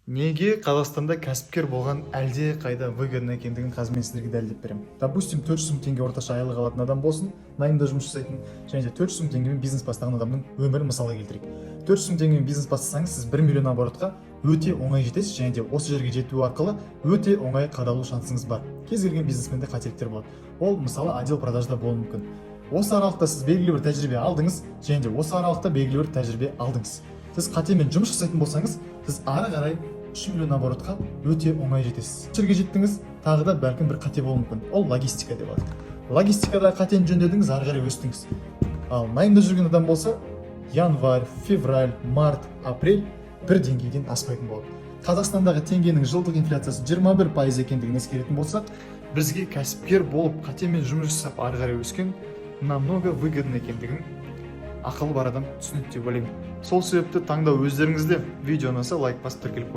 Неге Қазақстанда кәсіпкер болған әлде қайда выгодно екендігін қазір мен сіздерге дәлелдеп беремін. Допустим, 400 мың теңге орташа айлық алатын адам болсын, найымда жұмыс жасайтын, және де 400 мың теңгемен бизнес бастаған адамның өмірін мысалға келтірейік. 400 мың теңгемен бизнес бастасаңыз, сіз 1 миллион оборотқа өте оңай жетесіз, және де осы жерге жету арқылы өте оңай қадалу шансыңыз бар. Кез келген бизнесменде қателіктер болады. Ол мысалы отдел продажда болуы мүмкін. Осы аралықта сіз белгілі бір тәжірибе алдыңыз, және де осы аралықта белгілі бір тәжірибе алдыңыз. Сіз қатемен жұмыс жасайтын болсаңыз, сіз ары қарай 3 миллион оборотқа өте оңай жетесіз. Жерге жеттіңіз, тағы да бәлкім бір қате болуы мүмкін. Ол логистика деп аталады. Логистикада қатені жөндедіңіз, ары қарай өстіңіз. Ал найымда жүрген адам болса, январь, февраль, март, апрель бір деңгейден аспайтын болады. Қазақстандағы теңгенің жылдық инфляциясы 21% екендігін ескеретін болсақ, бізге кәсіпкер болып қатемен жұмыс жасап ары қарай өскен намного выгодно екендігін ақылы бар адам түсінеді деп ойлаймын. Сол себепті таңдау өздеріңізде. Видео ұнаса лайк басып тіркеліп